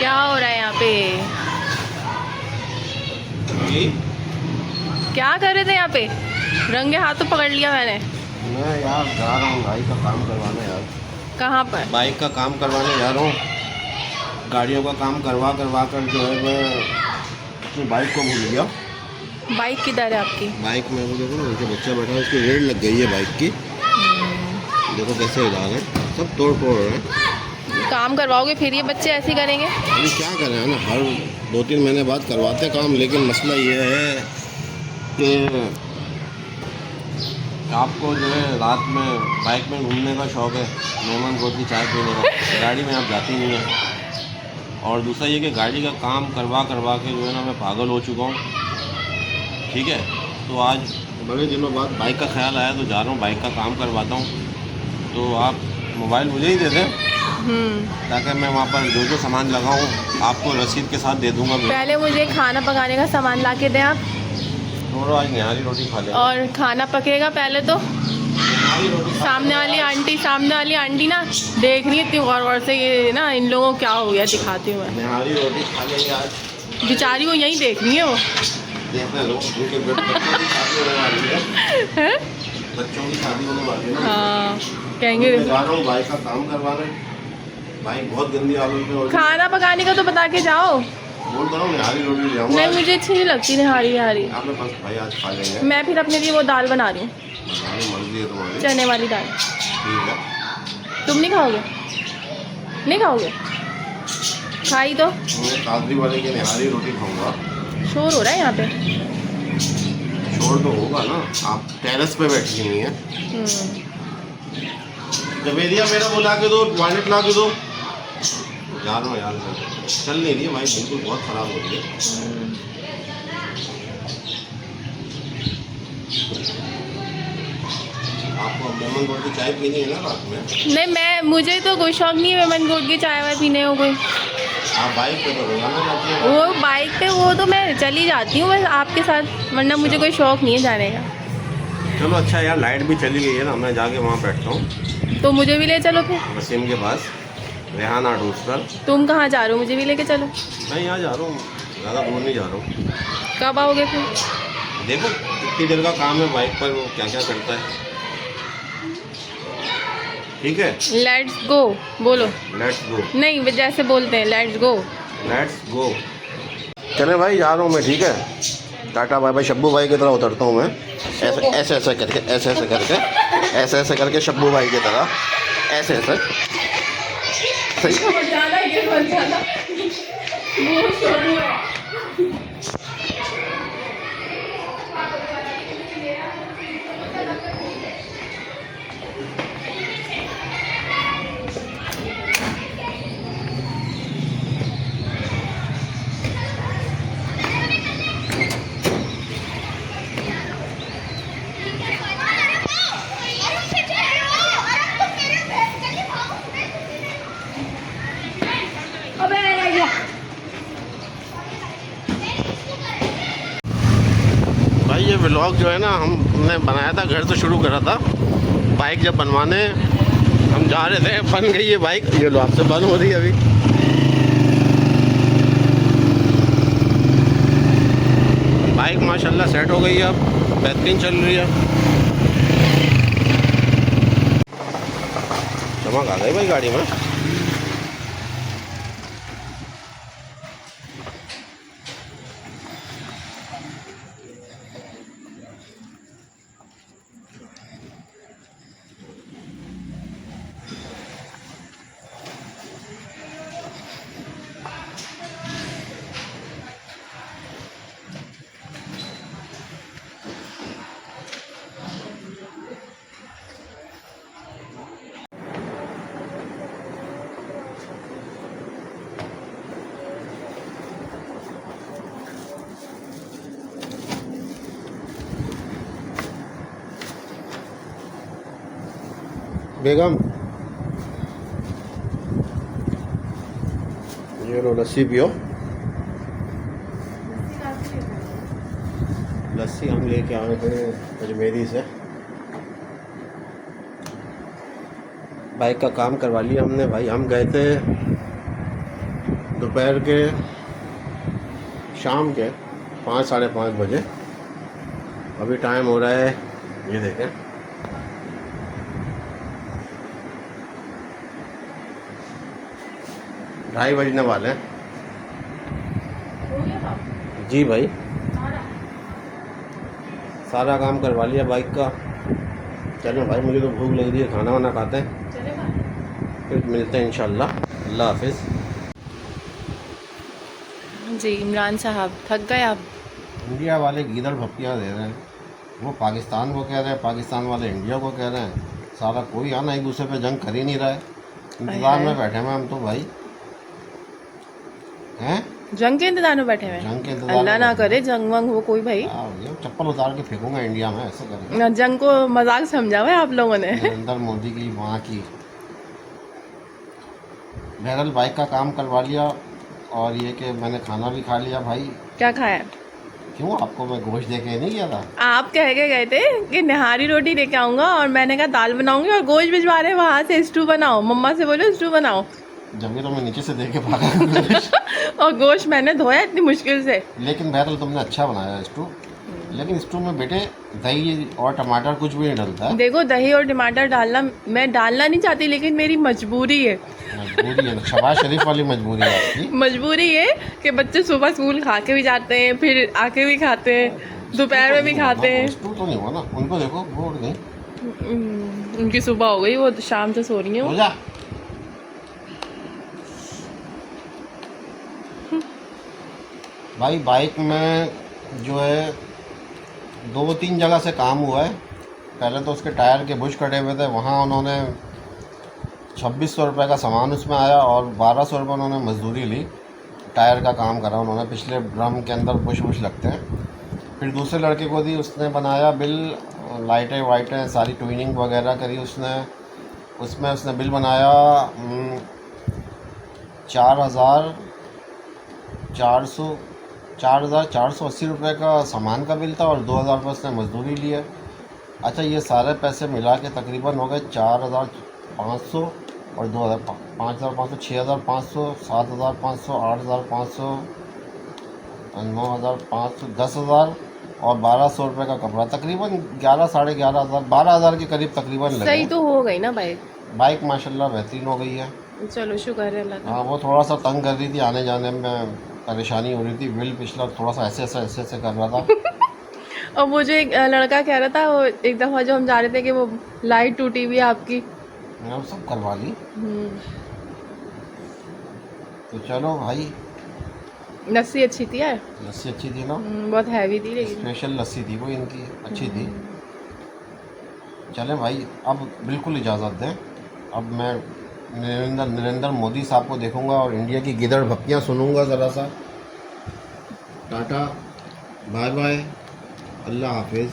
क्या हो रहा है यहाँ पे? क्या कर रहे थे यहाँ पे? रंगे हाथों पकड़ लिया मैंने। मैं यार जा रहा हूँ बाइक का काम करवाने यार। कहाँ पर? बाइक का काम करवाने जा रहा हूँ। गाड़ियों का काम करवा कर जो है मैं अपनी बाइक को भूल गया। बाइक किधर है आपकी? बाइक में वो देखो ना, उनके बच्चा बैठा है, उसकी रेड लग गई है बाइक की। देखो कैसे हिला रहे हैं, सब तोड़ फोड़ रहे हैं। काम करवाओगे फिर ये बच्चे ऐसे ही करेंगे? अभी क्या करें है ना, हर 2-3 महीने बाद करवाते काम। लेकिन मसला ये है कि आपको जो है रात में बाइक में घूमने का शौक़ है, मेहमान गोद की चाय पीने का, गाड़ी में आप जाती नहीं है। और दूसरा ये कि गाड़ी का काम करवा के जो है ना मैं पागल हो चुका हूँ। ठीक है, तो आज बड़े दिनों बाद बाइक का ख्याल आया तो जा रहा हूँ, बाइक का काम करवाता हूँ। तो आप मोबाइल मुझे ही दे दें ताकि मैं वहाँ पर जो सामान लगाऊँ आपको रसीद के साथ दे दूँगा। पहले मुझे खाना पकाने का सामान ला के दें आप। थोड़ा आज निहारी रोटी खा लें। और खाना पकेगा पहले तो। सामने वाली आंटी ना देख रही है इतनी गौर से, ये ना इन लोगों को क्या हो गया दिखाती हूँ मैं। निहारी रोटी खा लेंगे आज। बेचारी वो यहीं देख रही है वो। बच्चों की शादी होने वाली है। हाँ कहेंगे। जा रहा हूँ बाइक का काम करवाने। बाइक बहुत गंदी हालत में हो। खाना पकाने का तो बता के जाओ। बोल रहा हूँ निहारी रोटी ले आऊँगा। नहीं मुझे अच्छी नहीं लगती निहारी। आपने बस भाई आज खा लेंगे। मैं फिर अपने लिए वो दाल बना रही हूँ, मर्जी है तुम्हारी। चने वाली दाल। ठीक है। तुम नहीं खाओगे? नहीं खाओगे? खाई तो मैं कादरी वाले की निहारी रोटी खाऊंगा। शोर हो रहा है यहाँ पे। शोर तो होगा ना, आप टेरेस पे बैठी हुई हैं। जवेरिया मेरा बुला के दो, टॉयलेट ला के दो। जा रहा हूँ यार, चल नहीं रही है भाई, बिल्कुल बहुत ख़राब हो रही है। आपको लेमन गोल्ड की चाय पीनी है ना रात में? नहीं मुझे तो कोई शौक नहीं है लेमन गोल्ड की चाय वाय पीने को। कोई आप बाइक पे तो रोजाना जाती हैं। वो बाइक पे वो तो मैं चली जाती हूँ बस आपके साथ, वरना मुझे कोई शौक नहीं है जाने का। चलो अच्छा यार, लाइट भी चली गई है ना, मैं जाके वहाँ बैठता हूँ। तो मुझे भी ले चलो फिर। वसीम के पास, रेहाना ढूंढ कर। तुम कहाँ जा रहे हो? मुझे भी लेके चलो। मैं यहाँ जा रहा हूँ, ज़्यादा दूर नहीं जा रहा हूँ। कब आओगे फिर? देखो कितनी देर का काम है बाइक पर, वो क्या क्या करता है। ठीक है, लेट्स गो बोलो। Let's go. नहीं जैसे बोलते हैं लेट्स गो। Let's go. चले भाई, जा रहा हूँ मैं। ठीक है, टाटा बाय बाय। शब्बू भाई की तरह उतरता हूँ मैं, ऐसे करके शब्बू भाई की तरह ऐसे। सही भाई, ये व्लॉग जो है ना हमने बनाया था, घर से शुरू करा था। बाइक जब बनवाने हम जा रहे थे, बन गई है बाइक। ये लो आपसे बंद हो रही है अभी। बाइक माशाल्लाह सेट हो गई है, अब बेहतरीन चल रही है। चमक आ गई भाई गाड़ी में। बेगम, ये लो लस्सी पियो। लस्सी हम लेके आए थे अजमेरी से। बाइक का काम करवा लिया हमने भाई। हम गए थे दोपहर के शाम के 5 साढ़े 5 बजे। अभी टाइम हो रहा है, ये देखें, 2:30 बजने वाले हैं। जी भाई, सारा काम करवा लिया बाइक का। चलो भाई, मुझे तो भूख लग रही है, खाना वाना खाते हैं, फिर मिलते हैं इंशाल्लाह। अल्लाह हाफिज़। जी इमरान साहब, थक गए आप? इंडिया वाले गीदड़ भपकियाँ दे रहे हैं, वो पाकिस्तान को कह रहे हैं, पाकिस्तान वाले इंडिया को कह रहे हैं। सारा कोई आना एक दूसरे पे जंग कर ही नहीं रहा है। इंतज़ार में बैठे हैं हम तो भाई, हैं जंग के इंतजार में बैठे हुए हैं? जंग के इंतजार अल्लाह में ना बैठे करे जंग वंग हो कोई भाई। ये चप्पल उतार के फेंकूंगा इंडिया में, ऐसे करेंगे। ना, जंग को मजाक समझा हुआ है आप लोगों ने। नरेंद्र मोदी की वहाँ की। बहरहाल बाइक का काम करवा लिया, और ये कि मैंने खाना भी खा लिया भाई। क्या खाया? क्यों, आपको मैं गोश्त दे के नहीं गया था? आप कह के गए थे कि निहारी रोटी लेके आऊंगा, और मैंने कहा दाल बनाऊंगी, और गोश्त भिजवा रहे वहां से स्टू बनाओ, मम्मा से बोलो स्टू बनाओ। जब भी तो मैं नीचे से दे के भागा। और गोश्त मैंने धोया इतनी मुश्किल से। लेकिन बहरहाल तुमने अच्छा बनाया स्टू। लेकिन स्टू में बेटे दही और टमाटर कुछ भी नहीं डलता है। देखो, दही और टमाटर डालना मैं डालना नहीं चाहती, लेकिन मेरी मजबूरी है। मजबूरी है, शबाज शरीफ वाली मजबूरी है आपकी। मजबूरी है कि बच्चे सुबह स्कूल खा के भी जाते हैं, फिर आके भी खाते हैं, दोपहर में भी खाते हैं। स्टू तो नहीं हुआ ना, उनको देखो वो उड़ गई। उनकी सुबह हो गई, वो शाम से सो रही हो है। जा। भाई बाइक में जो है 2-3 जगह से काम हुआ है। पहले तो उसके टायर के बुश कटे हुए थे, वहाँ उन्होंने 2600 रुपये का सामान उसमें आया, और 1200 रुपये उन्होंने मजदूरी ली। टायर का काम करा उन्होंने, पिछले ड्रम के अंदर बुश लगते हैं। फिर दूसरे लड़के को दी, उसने बनाया बिल, लाइटें वाइटें सारी ट्यूनिंग वगैरह करी उसने। उसमें उसने बिल बनाया 4,480 रुपये का सामान का बिल था, और 2,000 रुपये उसने मजदूरी ली है। अच्छा, ये सारे पैसे मिला के तकरीबन हो गए 4,500 और 2,000, 5,500, 6,500, 7,500, 8,500, 9,500, 10,000 और 1,200 रुपये का कपड़ा। तकरीबन 11, साढ़े 11,000, 12,000 के करीब तकरीबन लगे। सही तो हो गई ना बाइक? बाइक माशाल्लाह बेहतरीन हो गई है। चलो शुक्र है अल्लाह का। हाँ, वो थोड़ा सा तंग कर रही थी, आने जाने में परेशानी हो रही थी। बिल पिछला थोड़ा सा ऐसे कर रहा था। और मुझे एक लड़का कह रहा था, वो एक दफ़ा जो हम जा रहे थे, कि वो लाइट टूटी हुई है आपकी। मैंने वो सब करवा ली। तो चलो भाई, लस्सी अच्छी थी यार। लस्सी अच्छी थी ना, बहुत हैवी थी लेकिन। स्पेशल लस्सी थी वो इनकी, अच्छी थी। चलें भाई, अब बिल्कुल इजाज़त दें। अब मैं नरेंद्र मोदी साहब को देखूंगा और इंडिया की गिदड़ भपकियाँ सुनूंगा ज़रा सा। टाटा, बाय बाय, अल्लाह हाफिज़।